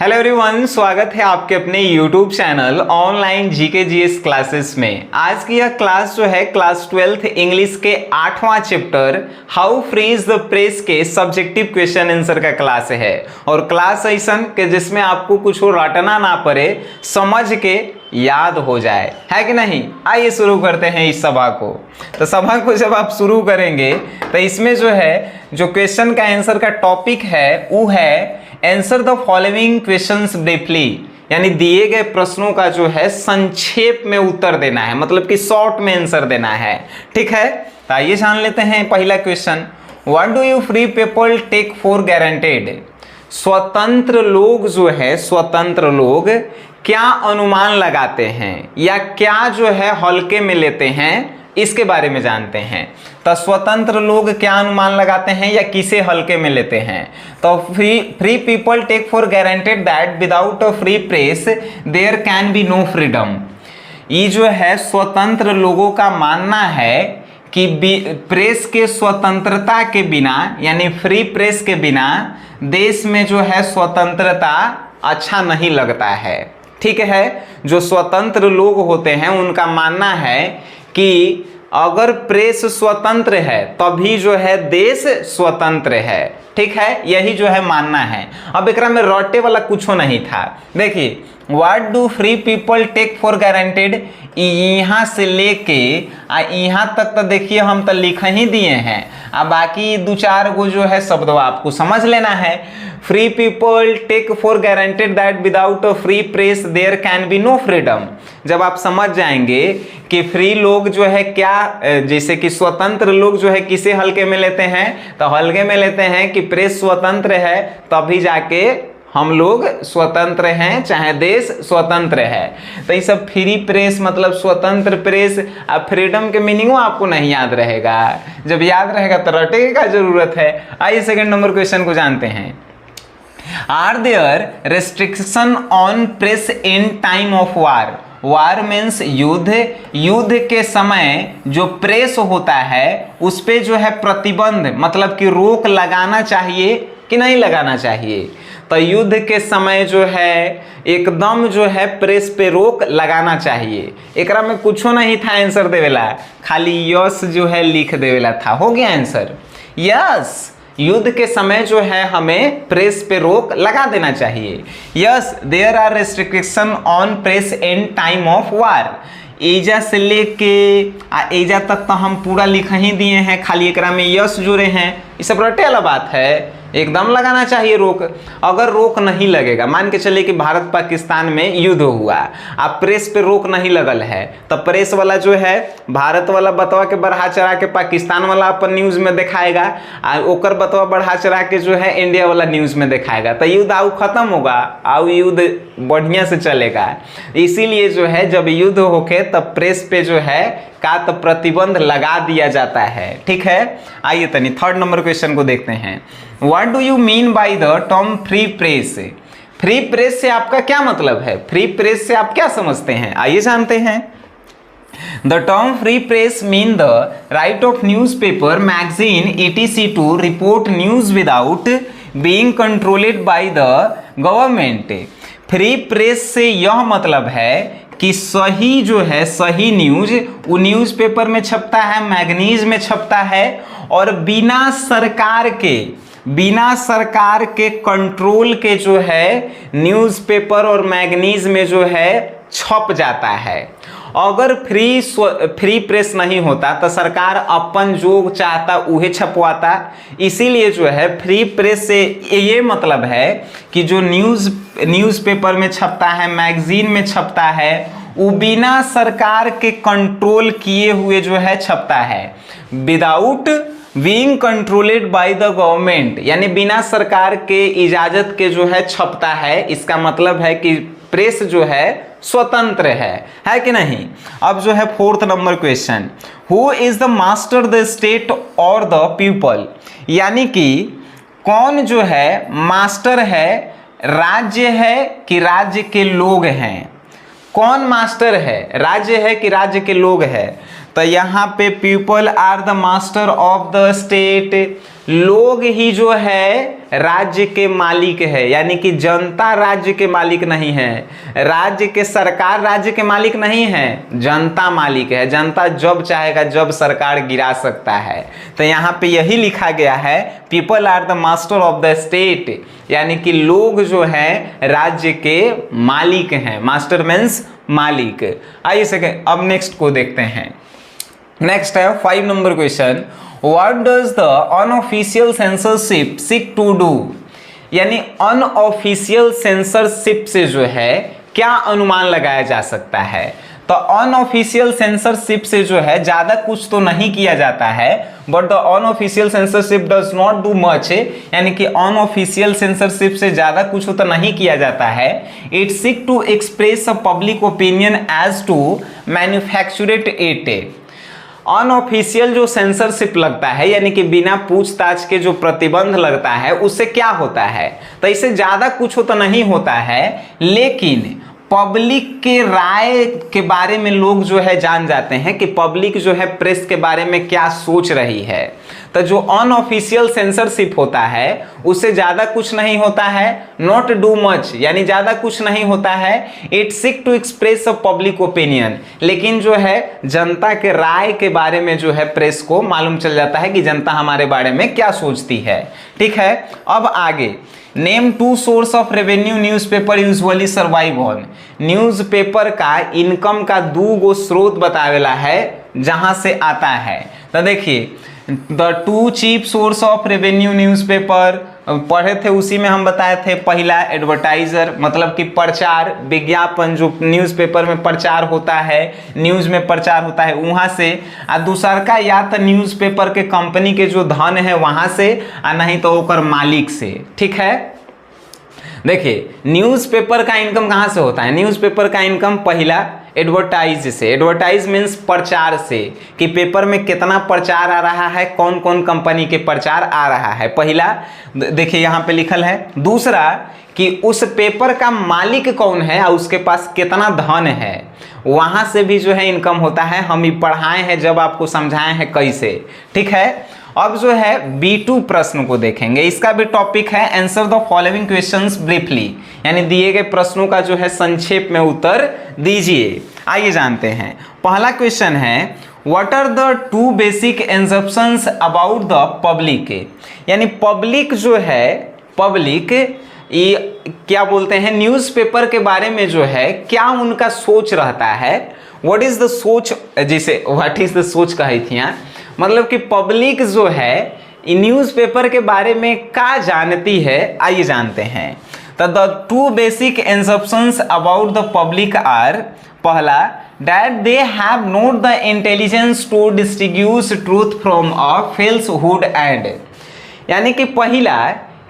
Hello everyone, स्वागत है आपके अपने YouTube channel online GK GS classes में। आज की यह क्लास जो है क्लास 12th इंग्लिश के 8वां chapter how free is the press के सब्जेक्टिव क्वेश्चन आंसर का क्लास है। और क्लास ऐसा कि जिसमें आपको कुछ रटना ना पड़े, समझ के याद हो जाए, है कि नहीं। आइए शुरू करते हैं इस सभा को। तो सभा को जब आप शुरू करेंगे तो इसमें जो है जो क्वेश्चन का आंसर का टॉपिक है वो है answer the following questions briefly, यानी दिए गए प्रश्नों का जो है संक्षेप में उत्तर देना है, मतलब कि शॉर्ट में आंसर देना है। ठीक है, तो आइए जान लेते हैं पहला question. What do you free people take for guaranteed? स्वतंत्र लोग जो है, स्वतंत्र लोग क्या अनुमान लगाते हैं या क्या जो है हल्के में लेते हैं, इसके बारे में जानते हैं। तो स्वतंत्र लोग क्या अनुमान लगाते हैं या किसे हल्के में लेते हैं। तो free people take for guaranteed that without a free press there can be no freedom. ये जो है स्वतंत्र लोगों का मानना है कि प्रेस के स्वतंत्रता के बिना, यानी फ्री प्रेस के बिना देश में जो है स्वतंत्रता अच्छा नहीं लगता है। ठीक है, जो स्वतंत्र लोग होते हैं उनका मानना है कि अगर प्रेस स्वतंत्र है तभी जो है देश स्वतंत्र है। ठीक है, यही जो है मानना है। अब एकरा में रटे वाला कुछ नहीं था। देखिए, what do free people take for guaranteed, यहाँ से लेके यहाँ तक तो देखिए हम तो लिख ही दिए हैं। अब बाकी दो चार गो जो है शब्द आपको समझ लेना है। Free people take for guaranteed that without a free press there can be no freedom. जब आप समझ जाएंगे कि फ्री लोग जो है क्या, जैसे कि स्वतंत्र लोग जो है किसे हल्के में लेते हैं, तो हल्के में लेते हैं कि प्रेस स्वतंत्र है तभी जाके हम लोग स्वतंत्र हैं, चाहे देश स्वतंत्र है। तो ये सब फ्री प्रेस मतलब स्वतंत्र प्रेस, अब फ्रीडम के मीनिंग आपको नहीं याद रहेगा। जब याद रहेगा तो रटे का जरूरत है। आइए सेकंड नंबर क्वेश्चन को जानते हैं। Are there restriction on press in time of war? War means युद्ध। युद्ध के समय जो प्रेस होता है उस पे जो है प्रतिबंध, मतलब कि रोक लगाना चाहिए कि नहीं लगाना चाहिए। तो युद्ध के समय जो है एकदम जो है प्रेस पे रोक लगाना चाहिए। एकरा में कुछो नहीं था आंसर देवेला, खाली यस जो है लिख देवेला था, हो गया आंसर। यस, युद्ध के समय जो है हमें प्रेस पे रोक लगा देना चाहिए। Yes, there are restriction on press in time of war. एजा से लेके एजा तक तो हम पूरा लिख ही दिए हैं, खाली एकरा में यस जुड़े हैं। ये सब रटे वाला बात है, एकदम लगाना चाहिए रोक। अगर रोक नहीं लगेगा, मान के चलिए कि भारत पाकिस्तान में युद्ध हुआ, अब प्रेस पे रोक नहीं लगल है, तो प्रेस वाला जो है भारत वाला बतवा के बढ़ा चढ़ा के पाकिस्तान वाला अपन न्यूज़ में दिखाएगा, और ओकर बतवा बढ़ा चढ़ा के जो है इंडिया वाला न्यूज़ में दिखाएगा। तो युद्ध आउ खत्म होगा, आउ युद्ध बढ़िया से चलेगा। इसीलिए जो है जब युद्ध होके तब प्रेस पे जो है का तो प्रतिबंध लगा दिया जाता है। ठीक है, आइए तनी थर्ड नंबर क्वेश्चन को देखते हैं। What do you mean by the term free press? Free press से आपका क्या मतलब है? फ्री प्रेस से आप क्या समझते हैं, आइए जानते हैं। The term free press mean the right of newspaper, magazine, etc. to report news without being controlled by the government. Free press से यह मतलब है कि सही जो है, सही न्यूज वो न्यूज़पेपर में छपता है, मैगनीज में छपता है, और बिना सरकार के कंट्रोल के जो है न्यूज़पेपर और मैगनीज में जो है छप जाता है। अगर फ्री प्रेस नहीं होता तो सरकार अपन जो चाहता उहे छपवाता। इसीलिए जो है फ्री प्रेस से ये मतलब है कि जो न्यूज़पेपर में छपता है, मैगजीन में छपता है, वो बिना सरकार के कंट्रोल किए हुए जो है छपता है, without being controlled by the government, यानी बिना सरकार के इजाजत के जो है छपता है। इसका मतलब है कि प्रेस जो है स्वतंत्र है कि नहीं। अब जो है fourth number question, who is the master the state और द पीपल? यानी कि कौन जो है मास्टर है, राज्य है कि राज्य के लोग हैं? कौन मास्टर है, राज्य है कि राज्य के लोग हैं? तो यहाँ पे people are the master of the state, लोग ही जो है राज्य के मालिक है, यानी कि जनता राज्य के मालिक नहीं है, राज्य के सरकार राज्य के मालिक नहीं है, जनता मालिक है। जनता जब चाहेगा जब सरकार गिरा सकता है। तो यहाँ पे यही लिखा गया है, people are the master of the state, यानी कि लोग जो है राज्य के मालिक हैं। मास्टर मीन्स मालिक। आइए सेकेंड, अब नेक्स्ट को देखते हैं। नेक्स्ट है 5 number question, what does the unofficial censorship seek to do, यानी अनऑफिशियल सेंसरशिप से जो है क्या अनुमान लगाया जा सकता है। तो अनऑफिशियल सेंसरशिप से जो है ज्यादा कुछ तो नहीं किया जाता है, but the unofficial censorship does not do much, यानी कि अनऑफिशियल सेंसरशिप से ज्यादा कुछ तो नहीं किया जाता है। It seek to express a public opinion as to manufacture it. Unofficial जो सेंसरशिप लगता है, यानी कि बिना पूछताछ के जो प्रतिबंध लगता है, उससे क्या होता है, तो इससे ज्यादा कुछ तो नहीं होता है, लेकिन पब्लिक के राय के बारे में लोग जो है जान जाते हैं कि पब्लिक जो है प्रेस के बारे में क्या सोच रही है। तो जो अनऑफिशियल सेंसरशिप होता है उससे ज्यादा कुछ नहीं होता है, नॉट डू मच, यानी ज्यादा कुछ नहीं होता है। It seek to express a public opinion, लेकिन जो है जनता के राय के बारे में जो है प्रेस को मालूम चल जाता है कि जनता हमारे बारे में क्या सोचती है। ठीक है, अब आगे, name 2 source of revenue newspaper usually survive on. Newspaper का इनकम का 2 गो स्रोत बतावेला है जहां से आता है। तो देखिए, the 2 cheap source of revenue newspaper पढ़े थे, उसी में हम बताए थे। पहला एडवर्टाइजर, मतलब कि प्रचार, विज्ञापन, जो न्यूज़पेपर में प्रचार होता है, न्यूज़ में प्रचार होता है वहाँ से। और दूसर का या तो न्यूज़पेपर के कंपनी के जो धन है वहाँ से, और नहीं तो ओकर मालिक से। ठीक है, देखिए न्यूज़पेपर का इनकम कहाँ से होता है। न्यूज़पेपर का इनकम पहला एडवर्टाइज से, एडवर्टाइज मीन्स प्रचार से, कि पेपर में कितना प्रचार आ रहा है, कौन कौन कंपनी के प्रचार आ रहा है, पहला देखिए यहाँ पे लिखल है। दूसरा कि उस पेपर का मालिक कौन है और उसके पास कितना धन है, वहाँ से भी जो है इनकम होता है। हम ये पढ़ाए हैं, जब आपको समझाए हैं कैसे। ठीक है, अब जो है B2 प्रश्न को देखेंगे। इसका भी टॉपिक है answer the following questions briefly, यानी दिए गए प्रश्नों का जो है संक्षेप में उत्तर दीजिए। आइए जानते हैं। पहला क्वेश्चन है, what are the 2 basic assumptions about the public, यानी पब्लिक जो है, पब्लिक ये क्या बोलते हैं, न्यूज़पेपर के बारे में जो है क्या उनका सोच रहता है। व्हाट इज द सोच, जिसे व्हाट इज द सोच कही थी यहाँ, मतलब कि पब्लिक जो है न्यूज़पेपर के बारे में क्या जानती है। आइए जानते हैं। तो the 2 basic assumptions about the public are, पहला that they have not the intelligence to distinguish truth from a falsehood and, यानी कि पहला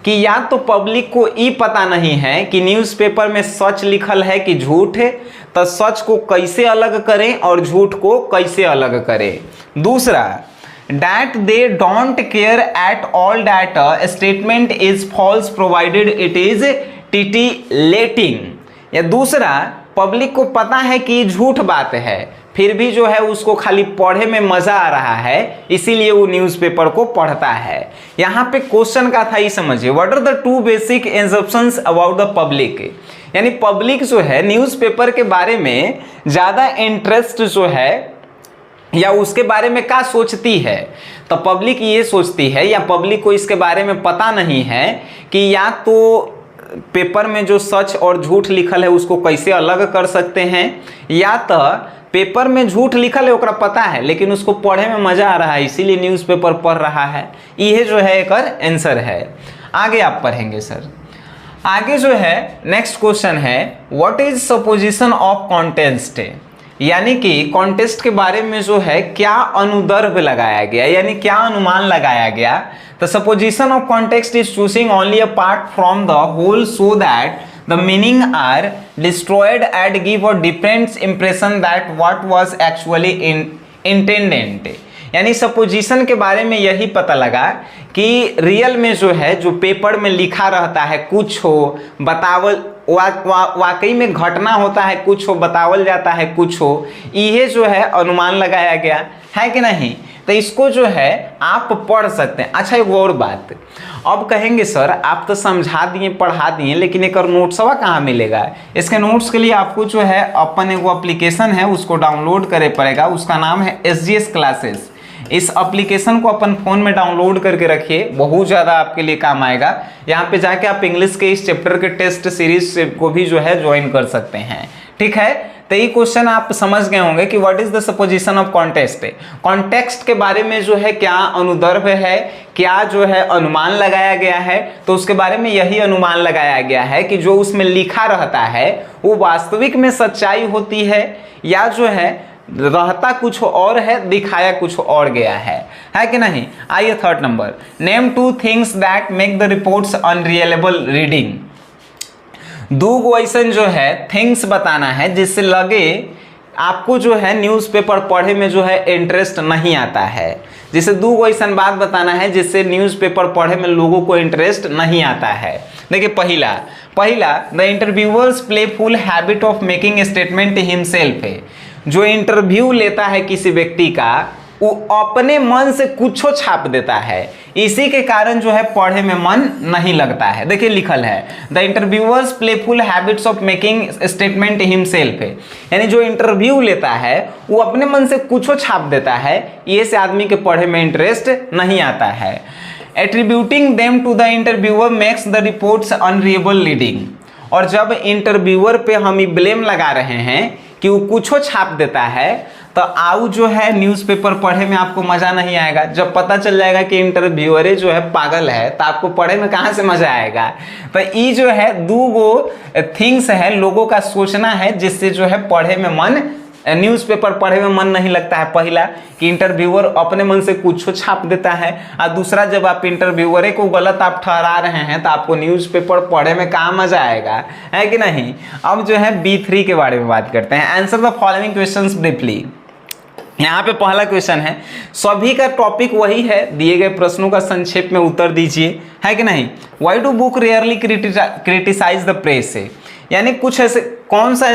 कि या तो पब्लिक को ये पता नहीं है कि न्यूज़पेपर में सच लिखल है कि झूठ है, तो सच को कैसे अलग करें और झूठ को कैसे अलग करें। दूसरा, that they don't care at all that a statement is false provided it is titillating, या दूसरा पब्लिक को पता है कि झूठ बात है, फिर भी जो है उसको खाली पढ़े में मजा आ रहा है, इसीलिए वो न्यूज़पेपर को पढ़ता है। यहाँ पे क्वेश्चन का था, ये समझिए, what are the 2 basic assumptions about the public, यानी पब्लिक जो है न्यूज़पेपर के बारे में ज्यादा इंटरेस्ट जो है या उसके बारे में क्या सोचती है। तो पब्लिक ये सोचती है, या पब्लिक को इसके बारे में पता नहीं है कि या तो पेपर में जो सच और झूठ लिखल है उसको कैसे अलग कर सकते हैं, या तो पेपर में झूठ लिखल है ओकरा पता है लेकिन उसको पढ़े में मजा आ रहा है, इसीलिए न्यूज़पेपर पढ़ रहा है। ये जो है एक आंसर है। आगे आप पढ़ेंगे सर। आगे जो है नेक्स्ट क्वेश्चन है, what is supposition of contest, यानी कि कॉन्टेस्ट के बारे में जो है क्या अनुदर्भ लगाया गया, यानी क्या अनुमान लगाया गया। तो supposition of context is choosing only a part from the whole so that the meaning are destroyed and give a different impression that what was actually intended, यानी सपोजिशन के बारे में यही पता लगा कि रियल में जो है जो पेपर में लिखा रहता है कुछ हो, बतावल वाकई में घटना होता है कुछ हो, बतावल जाता है कुछ हो, ये जो है अनुमान लगाया गया है कि नहीं। तो इसको जो है आप पढ़ सकते हैं। अच्छा एक और बात, अब कहेंगे सर आप तो समझा दिए पढ़ा दिए लेकिन एक नोट्सवा कहाँ मिलेगा? इसके नोट्स के लिए आपको जो है अपन एक एप्लीकेशन है उसको डाउनलोड करे पड़ेगा, उसका नाम है SGS क्लासेस। इस एप्लीकेशन को अपन फोन में डाउनलोड करके रखिए, बहुत ज़्यादा आपके लिए काम आएगा। यहाँ पे जाके आप इंग्लिश के इस चैप्टर के टेस्ट सीरीज को भी जो है ज्वाइन कर सकते हैं। ठीक है, तो ये क्वेश्चन आप समझ गए होंगे कि what is the supposition of context. Context के बारे में जो है क्या अनुदर्भ है, क्या जो है अनुमान लगाया गया है, तो उसके बारे में यही अनुमान लगाया गया है कि जो उसमें लिखा रहता है वो वास्तविक में सच्चाई होती है या जो है रहता कुछ और है, दिखाया कुछ और गया है कि नहीं। आइए third number, name 2 things that make the reports unreliable reading. दो क्वेश्चन जो है थिंग्स बताना है जिससे लगे आपको जो है न्यूज़पेपर पढ़े में जो है इंटरेस्ट नहीं आता है। जिसे दो क्वेश्चन बात बताना है जिससे न्यूज़पेपर पढ़े में लोगों को इंटरेस्ट नहीं आता है। देखिए पहला the interviewers playful habit of making statement himself है। जो इंटरव्यू लेता है किसी व्यक्ति का वो अपने मन से कुछ छाप देता है, इसी के कारण जो है पढ़े में मन नहीं लगता है। देखिए लिखल है the interviewers playful habits of making statement himself है, यानी जो इंटरव्यू लेता है वो अपने मन से कुछ छाप देता है, ये से आदमी के पढ़े में इंटरेस्ट नहीं आता है। Attributing them to the interviewer makes the reports unreliable reading. और जब इंटरव्यूअर पे हम ये ब्लेम लगा रहे हैं कि वो कुछ छाप देता है तो आउ जो है न्यूज़पेपर पढ़े में आपको मज़ा नहीं आएगा। जब पता चल जाएगा कि इंटरव्यूअर जो है पागल है तो आपको पढ़े में कहाँ से मज़ा आएगा। तो ये जो है दो गो थिंग्स है लोगों का सोचना है जिससे जो है पढ़े में मन न्यूज़पेपर पढ़े में मन नहीं लगता है। पहला कि इंटरव्यूअर अपने मन से कुछ छाप देता है, और दूसरा जब आप इंटरव्यूअर को गलत आप ठहरा रहे हैं तो आपको न्यूज़पेपर पढ़े में कहाँ मजा आएगा, है कि नहीं। अब जो है B3 के बारे में बात करते हैं। Answer the following questions briefly. यहाँ पे पहला क्वेश्चन है, सभी का टॉपिक वही है, दिए गए प्रश्नों का संक्षेप में उत्तर दीजिए, है कि नहीं। Why do book rarely criticise the press है, यानी कुछ ऐसे कौन सा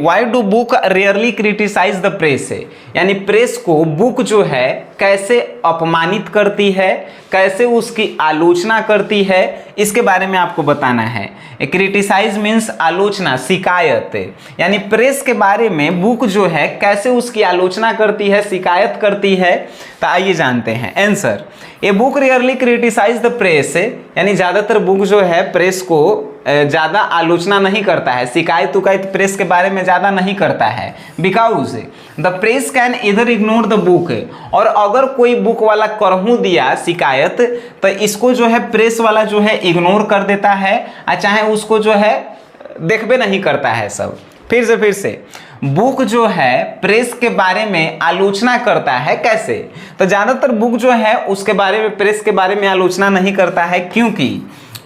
why do book rarely criticise the press है, यानी प्रेस को बुक जो है कैसे अपमानित करती है, कैसे उसकी आलोचना करती है, इसके बारे में आपको बताना है। क्रिटिसाइज मीन्स आलोचना, शिकायत, यानी प्रेस के बारे में बुक जो है कैसे उसकी आलोचना करती है, शिकायत करती है। तो आइए जानते हैं answer. A book rarely criticise the press, यानी ज़्यादातर बुक जो है प्रेस को ज़्यादा आलोचना नहीं करता है, शिकायत उकायत प्रेस के बारे में ज़्यादा नहीं करता है। बिकॉज द प्रेस कैन इधर इग्नोर द बुक, और अगर कोई बुक वाला करहूँ दिया शिकायत तो इसको जो है प्रेस वाला जो है इग्नोर कर देता है, और चाहे उसको जो है देखबे नहीं करता है सब। फिर से बुक जो है प्रेस के बारे में आलोचना करता है कैसे, तो ज़्यादातर बुक जो है उसके बारे में प्रेस के बारे में आलोचना नहीं करता है, क्योंकि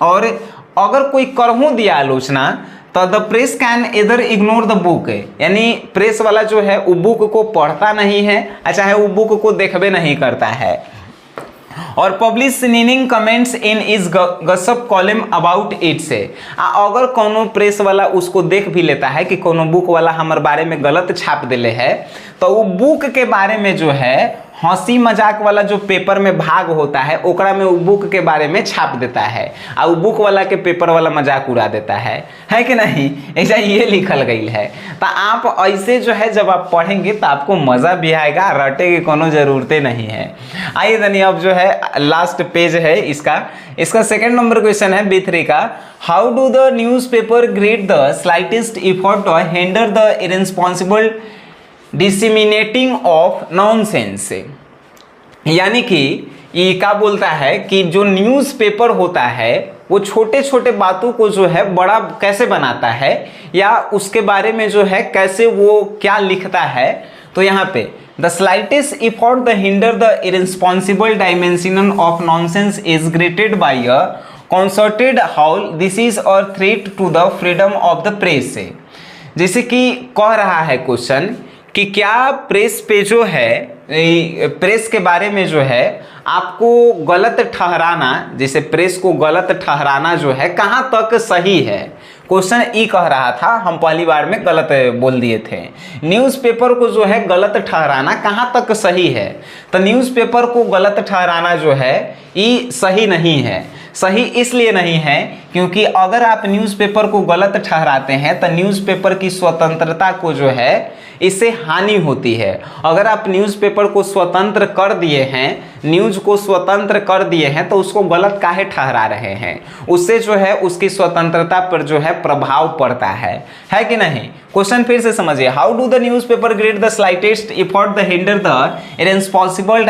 और अगर कोई करहूँ दिया आलोचना तो द प्रेस कैन इधर इग्नोर द बुक, यानी प्रेस वाला जो है वो बुक को पढ़ता नहीं है, चाहे वो बुक को देखबे नहीं करता है। और publish sneering comments in its gossip column about it से, अगर कोनो प्रेस वाला उसको देख भी लेता है कि कोनो बुक वाला हमारे बारे में गलत छाप दिले है, तो वो बुक के बारे में जो है हंसी मजाक वाला जो पेपर में भाग होता है ओकरा में वो बुक के बारे में छाप देता है, और बुक वाला के पेपर वाला मजाक उड़ा देता है कि नहीं। ऐसा ये लिखल गई है। तो आप ऐसे जो है जब आप पढ़ेंगे तो आपको मज़ा भी आएगा, रटे की कोनो ज़रूरतें नहीं है। आइए धनी अब जो है लास्ट पेज है इसका सेकंड नंबर क्वेश्चन है B3 का। How do the newspaper grudge the slightest effort to hinder the irresponsible disseminating of nonsense, यानी कि ये क्या बोलता है कि जो न्यूज़पेपर होता है वो छोटे छोटे बातों को जो है बड़ा कैसे बनाता है, या उसके बारे में जो है कैसे वो क्या लिखता है। तो यहाँ पे the slightest effort the hinder the irresponsible dimension of nonsense is greeted by a concerted howl, this is a threat to the freedom of the press. जैसे कि कह रहा है क्वेश्चन कि क्या प्रेस पे जो है प्रेस के बारे में जो है आपको गलत ठहराना, जैसे प्रेस को गलत ठहराना जो है कहाँ तक सही है, क्वेश्चन ई कह रहा था, हम पहली बार में गलत बोल दिए थे। न्यूज़पेपर को जो है गलत ठहराना कहाँ तक सही है? तो न्यूज़पेपर को गलत ठहराना जो है ये सही नहीं है। सही इसलिए नहीं है क्योंकि अगर आप न्यूज़पेपर को गलत ठहराते हैं तो न्यूज़पेपर की स्वतंत्रता को जो है इससे हानि होती है। अगर आप न्यूज़पेपर को स्वतंत्र कर दिए हैं, न्यूज़ को स्वतंत्र कर दिए हैं, तो उसको गलत काहे ठहरा रहे हैं? उससे जो है उसकी स्वतंत्रता पर जो है प्रभाव पड़ता है कि नहीं? क्वेश्चन फिर से समझिए। How do the newspaper grudge the slightest effort the hinder the irresponsible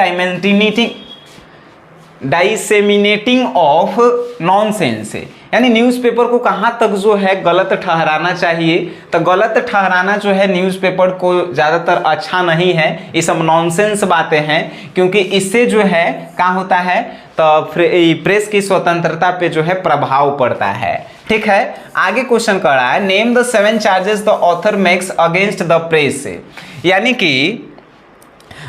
disseminating of nonsense. यानी न्यूज़पेपर को कहाँ तक जो है गलत ठहराना चाहिए? तो गलत ठहराना जो है न्यूज़पेपर को ज़्यादातर अच्छा नहीं है। ये सब नॉनसेंस बातें हैं क्योंकि इससे जो है क्या होता है तो प्रेस की स्वतंत्रता पे जो है प्रभाव पड़ता है। ठीक है, आगे क्वेश्चन कर रहा है, name the 7 charges the author makes against the press. यानी कि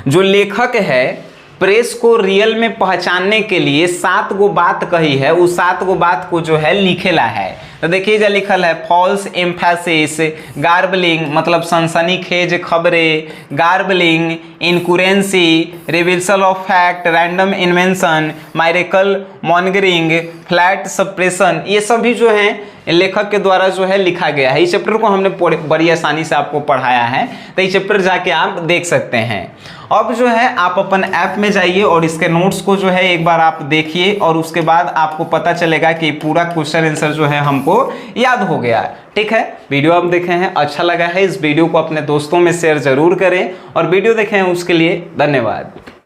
जो लेखक है प्रेस को रियल में पहचानने के लिए 7 गो बात कही है, उस 7 गो बात को जो है लिखेला है। तो देखिए जो लिखल है, फॉल्स एम्फेसिस, गार्बलिंग मतलब सनसनीखेज खबरें, garbling, inaccuracy, reversal of fact, random invention, miracle mongering, flat suppression, ये सभी जो है लेखक के द्वारा जो है लिखा गया है। इस चैप्टर को हमने बड़ी आसानी से आपको पढ़ाया है, तो ये चैप्टर जाके आप देख सकते हैं। अब जो है आप अपन ऐप में जाइए और इसके नोट्स को जो है एक बार आप देखिए और उसके बाद आपको पता चलेगा कि पूरा क्वेश्चन आंसर जो है हमको याद हो गया। ठीक है, वीडियो आप देखे हैं, अच्छा लगा है, इस वीडियो को अपने दोस्तों में शेयर जरूर करें और वीडियो देखें उसके लिए धन्यवाद।